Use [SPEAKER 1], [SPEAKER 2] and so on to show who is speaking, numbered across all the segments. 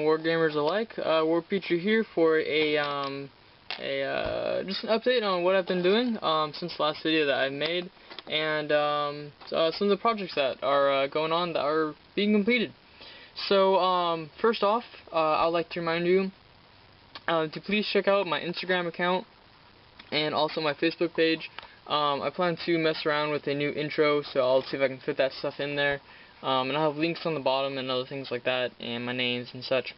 [SPEAKER 1] wargamers alike. Warpetrie here for just an update on what I've been doing since the last video that I made, and some of the projects that are going on that are being completed. So first off, I'd like to remind you to please check out my Instagram account and also my Facebook page. I plan to mess around with a new intro, so I'll see if I can fit that stuff in there. And I'll have links on the bottom and other things like that, and my names and such.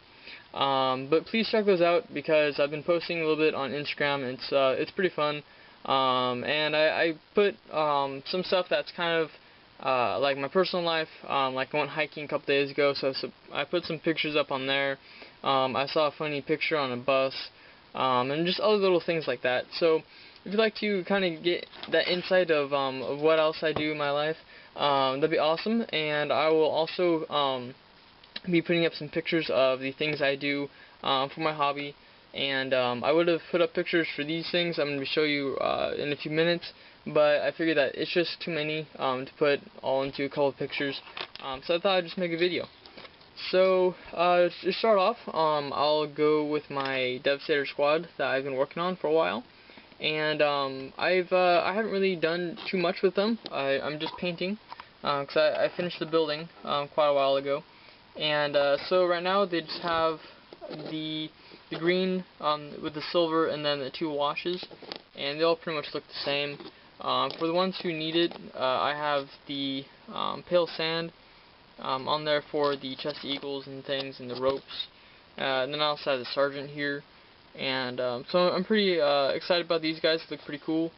[SPEAKER 1] But please check those out because I've been posting a little bit on Instagram. It's pretty fun. And I put some stuff that's kind of like my personal life. Like I went hiking a couple days ago, so I put some pictures up on there. I saw a funny picture on a bus, and just other little things like that. So if you'd like to kind of get that insight of what else I do in my life, that'd be awesome. And I will also be putting up some pictures of the things I do for my hobby. And I would have put up pictures for these things I'm going to show you in a few minutes, but I figured that it's just too many to put all into a couple of pictures, so I thought I'd just make a video. So to start off, I'll go with my Devistator squad that I've been working on for a while, and I haven't really done too much with them. I'm just painting because I finished the building quite a while ago, and so right now they just have the green with the silver and then the two washes, and they all pretty much look the same. For the ones who need it, I have the pale sand on there for the chest eagles and things and the ropes, and then I also have the sergeant here, and so I'm pretty excited about these guys. They look pretty cool.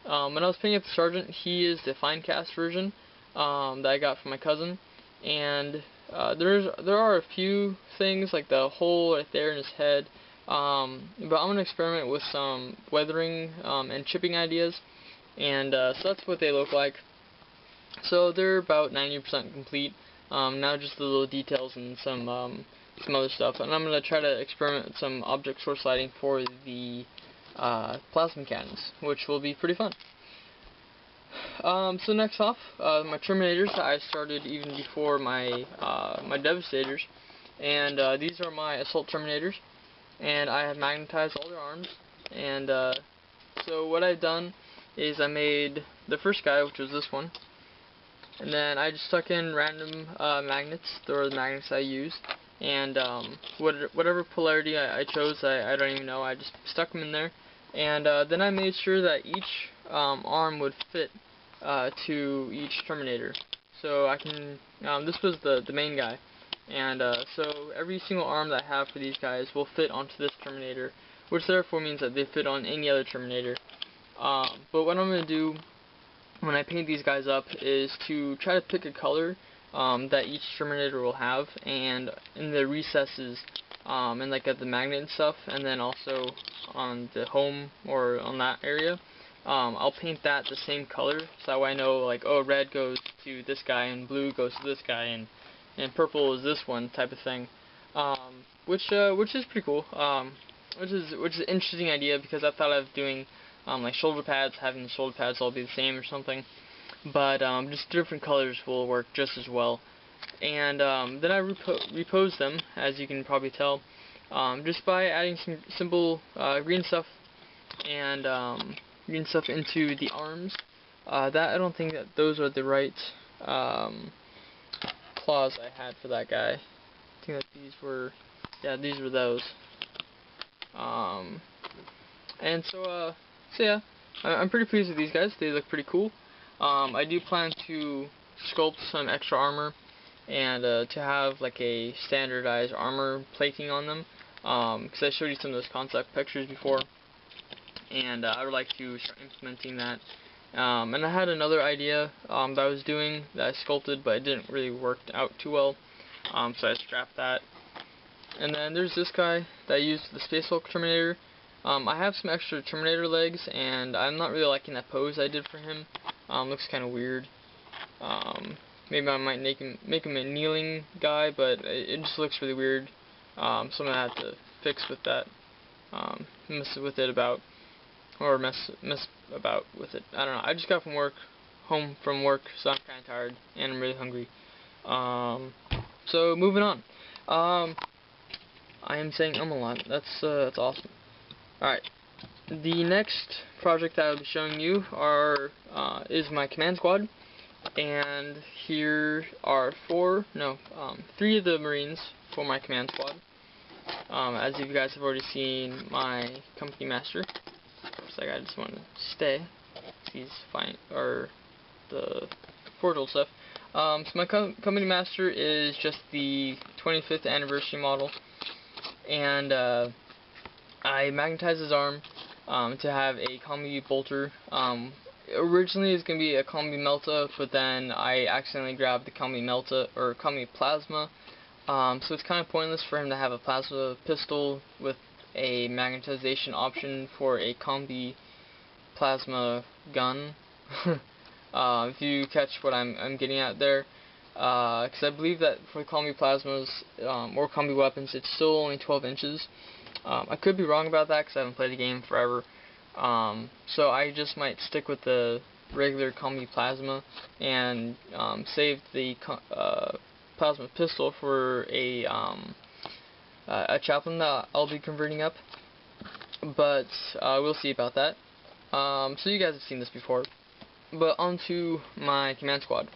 [SPEAKER 1] When I was picking up the sergeant, he is the fine cast version that I got from my cousin, and there are a few things like the hole right there in his head, but I'm going to experiment with some weathering and chipping ideas, and so that's what they look like. So they're about 90% complete. Now just the little details and some other stuff, and I'm going to try to experiment with some object source lighting for the plasma cannons, which will be pretty fun. So next off, my Terminators I started even before my my Devastators, and these are my Assault Terminators, and I have magnetized all their arms, and so what I've done is I made the first guy, which was this one, and then I just stuck in random magnets. Those are the magnets I used, and whatever polarity I chose, I don't even know, I just stuck them in there, and then I made sure that each arm would fit to each Terminator. So I can, this was the main guy, and so every single arm that I have for these guys will fit onto this Terminator, which therefore means that they fit on any other Terminator. But what I'm going to do when I paint these guys up is to try to pick a color that each Terminator will have, and in the recesses, and like at the magnet and stuff, and then also on the home or on that area, I'll paint that the same color, so that way I know, like, oh, red goes to this guy, and blue goes to this guy, and purple is this one, type of thing. Which is pretty cool. Which is an interesting idea, because I thought of doing like shoulder pads, having the shoulder pads all be the same or something. But just different colors will work just as well. And then I repose them, as you can probably tell, just by adding some simple green stuff and green stuff into the arms. That I don't think that those are the right claws I had for that guy. I think that these were, yeah, these were those. And so yeah, I'm pretty pleased with these guys. They look pretty cool. I do plan to sculpt some extra armor and to have like a standardized armor plating on them, because I showed you some of those concept pictures before, and I would like to start implementing that. And I had another idea that I was doing that I sculpted, but it didn't really work out too well, so I scrapped that. And then there's this guy that I used for the Space Hulk Terminator. I have some extra Terminator legs, and I'm not really liking that pose I did for him. Looks kind of weird. Maybe I might make him a kneeling guy, but it just looks really weird. So I'm gonna have to fix with that. Mess with it about, or mess about with it. I don't know. I just got home from work, so I'm kind of tired and I'm really hungry. So moving on. I am saying a lot. That's awesome. Alright. The next project that I'll be showing you is my command squad. And here are three of the Marines for my command squad. As you guys have already seen, my company master. Looks like I just want to stay. He's fine, or the Forge stuff. So my company master is just the 25th anniversary model, and I magnetized his arm to have a combi bolter. Originally it was going to be a combi melta, but then I accidentally grabbed the combi melta, or combi plasma. So it's kind of pointless for him to have a plasma pistol with a magnetization option for a combi plasma gun. If you catch what I'm getting at there, because I believe that for combi plasmas or combi weapons, it's still only 12 inches. I could be wrong about that because I haven't played the game forever. So I just might stick with the regular combi plasma and save the plasma pistol for a chaplain that I'll be converting up. But we'll see about that. So you guys have seen this before. But onto my command squad.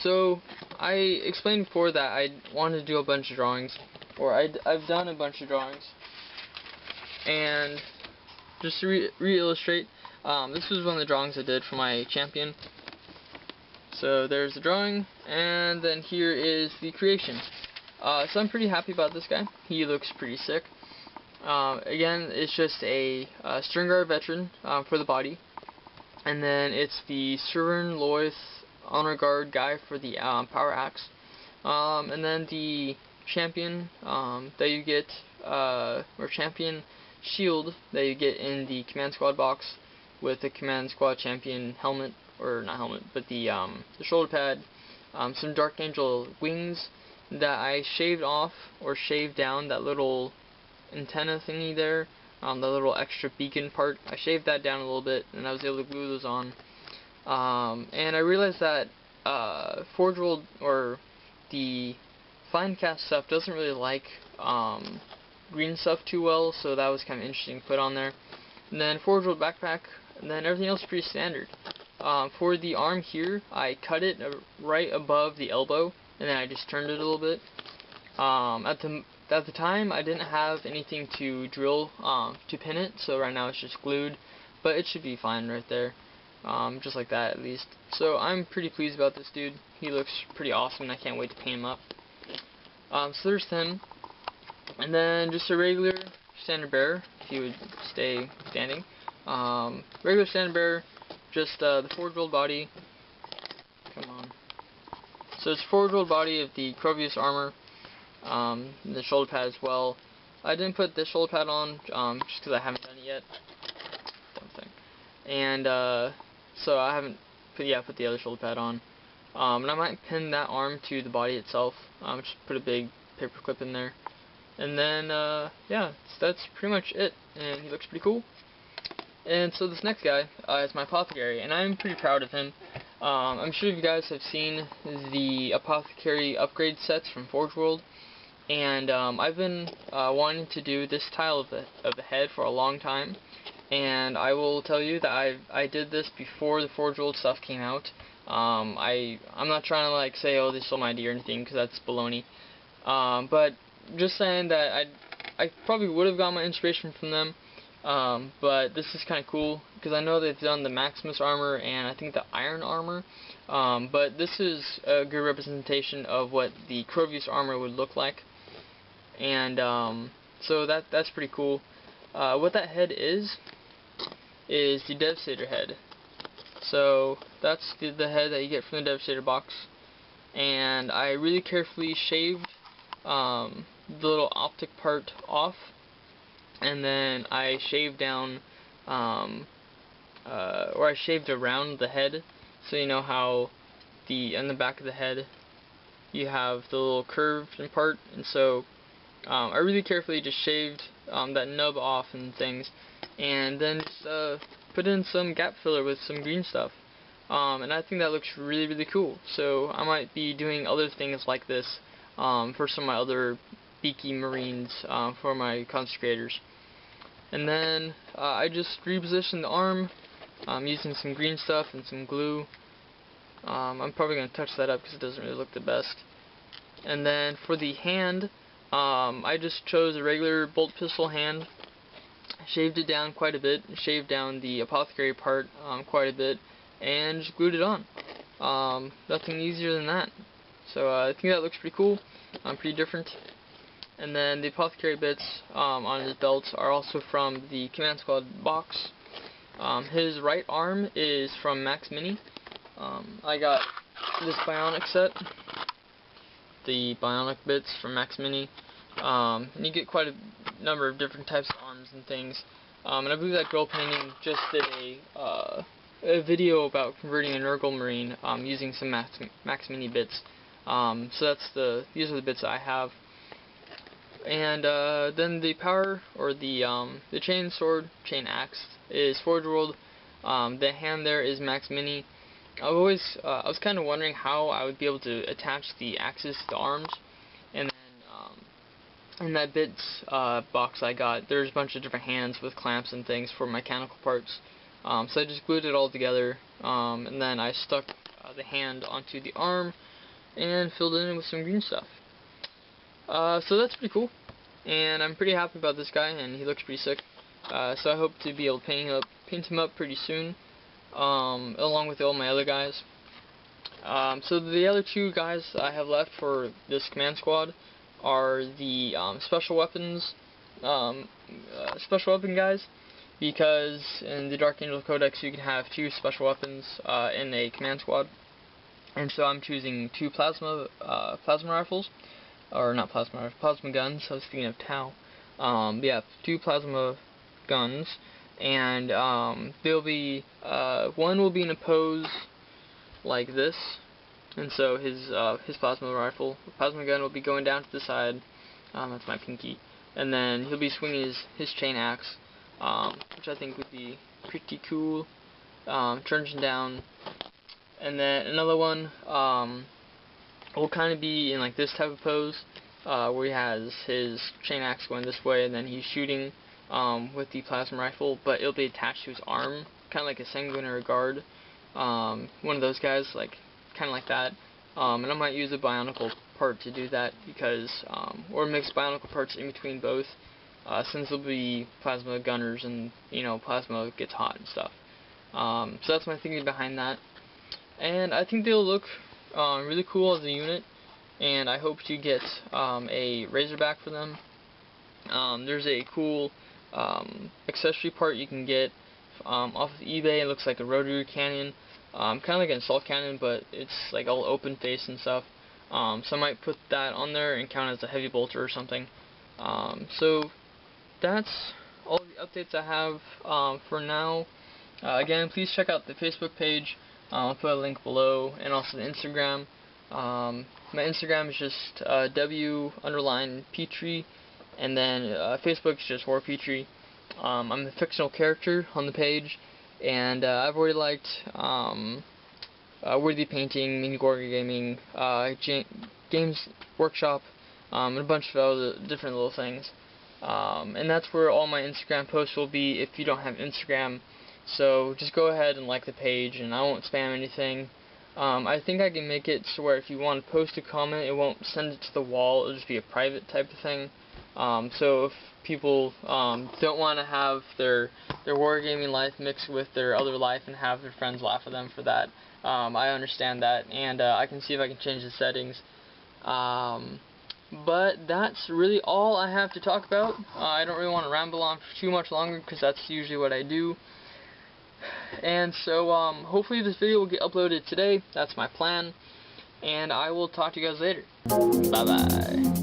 [SPEAKER 1] So I explained before that I wanted to do a bunch of drawings, or I've done a bunch of drawings. And just to re-illustrate, this was one of the drawings I did for my champion. So there's the drawing, and then here is the creation. So I'm pretty happy about this guy. He looks pretty sick. Again, it's just a Stern Guard veteran for the body, and then it's the Severn Loyth Honor Guard guy for the power axe, and then the champion that you get, or champion shield that you get in the command squad box with the command squad champion helmet, or not helmet, but the shoulder pad, some Dark Angel wings that I shaved off or shaved down that little antenna thingy there, the little extra beacon part. I shaved that down a little bit, and I was able to glue those on. And I realized that Forge World, or the Finecast stuff, doesn't really like green stuff too well, so that was kind of interesting to put on there. And then Forge World backpack, and then everything else is pretty standard. For the arm here, I cut it right above the elbow, and then I just turned it a little bit. At the time, I didn't have anything to drill to pin it, so right now it's just glued, but it should be fine right there, just like that at least. So I'm pretty pleased about this dude. He looks pretty awesome, and I can't wait to paint him up. So there's him, and then just a regular standard bearer, if he would stay standing. Regular standard bearer, just the Forge World body. Come on. So it's Forge World body of the Crovius armor. The shoulder pad as well. I didn't put this shoulder pad on just because I haven't done it yet. Dumb thing. And so I haven't put the other shoulder pad on. And I might pin that arm to the body itself. Just put a big paper clip in there. And then yeah, that's pretty much it. And he looks pretty cool. And so this next guy is my apothecary, and I'm pretty proud of him. I'm sure you guys have seen the apothecary upgrade sets from Forge World. And I've been wanting to do this style of the head for a long time, and I will tell you that I did this before the Forge World stuff came out. I'm not trying to like say, oh, they stole my idea or anything, because that's baloney. But just saying that I probably would have got my inspiration from them. But this is kind of cool because I know they've done the Maximus armor and I think the Iron armor. But this is a good representation of what the Crovius armor would look like. And so that's pretty cool. What that head is the Devistator head. So that's the head that you get from the Devistator box. And I really carefully shaved the little optic part off. And then I shaved down, or I shaved around the head. So you know how on the back of the head you have the little curved part, and so I really carefully just shaved that nub off and things, and then just put in some gap filler with some green stuff, and I think that looks really cool. So I might be doing other things like this for some of my other beaky marines, for my consecrators. And then I just repositioned the arm using some green stuff and some glue. I'm probably going to touch that up because it doesn't really look the best. And then for the hand, I just chose a regular bolt pistol hand, shaved it down quite a bit, shaved down the apothecary part quite a bit, and just glued it on. Nothing easier than that. So I think that looks pretty cool, pretty different. And then the apothecary bits on his belts are also from the Command Squad box. His right arm is from Max Mini. I got this bionic set, the bionic bits from Max Mini, and you get quite a number of different types of arms and things. And I believe that Girl Painting just did a video about converting a Nurgle Marine using some Max Mini bits. So these are the bits that I have. And then the power, or the chain sword, chain axe, is Forge World. The hand there is Max Mini. I was kind of wondering how I would be able to attach the axes to the arms, and then in that bits box I got, there's a bunch of different hands with clamps and things for mechanical parts. So I just glued it all together, and then I stuck the hand onto the arm and filled it in with some green stuff. So that's pretty cool, and I'm pretty happy about this guy, and he looks pretty sick. So I hope to be able to paint him up pretty soon, along with all my other guys. So the other two guys I have left for this command squad are the special weapon guys, because in the Dark Angel Codex you can have 2 special weapons in a command squad, and so I'm choosing 2 plasma rifles, or not plasma rifles, plasma guns. I was thinking of Tau. Yeah, 2 plasma guns, and they'll be one will be in a pose like this, and so his plasma gun will be going down to the side. That's my pinky, and then he'll be swinging his chain axe, which I think would be pretty cool, charging down. And then another one will kind of be in like this type of pose, where he has his chain axe going this way, and then he's shooting with the plasma rifle, but it'll be attached to his arm, kind of like a sanguinary guard, one of those guys, like kind of like that. And I might use a bionicle part to do that, because or mix bionicle parts in between both, since they'll be plasma gunners, and plasma gets hot and stuff. So that's my thinking behind that, and I think they'll look really cool as a unit, and I hope to get a Razorback for them. There's a cool accessory part you can get off of eBay. It looks like a rotary cannon, kind of like an assault cannon, but it's like all open face and stuff. So I might put that on there and count as a heavy bolter or something. So that's all the updates I have for now. Again, please check out the Facebook page. I'll put a link below, and also the Instagram. My Instagram is just W_Petrie, and then Facebook is just Warpetrie. I'm a fictional character on the page, and I've already liked Worthy Painting, Mini Gorga Gaming, Games Workshop, and a bunch of other different little things. And that's where all my Instagram posts will be if you don't have Instagram. So just go ahead and like the page, and I won't spam anything. I think I can make it so where if you want to post a comment, it won't send it to the wall. It'll just be a private type of thing. So if people don't want to have their wargaming life mixed with their other life and have their friends laugh at them for that, I understand that, and I can see if I can change the settings. But that's really all I have to talk about. I don't really want to ramble on for too much longer, because that's usually what I do. And so hopefully this video will get uploaded today. That's my plan, and I will talk to you guys later. Bye bye.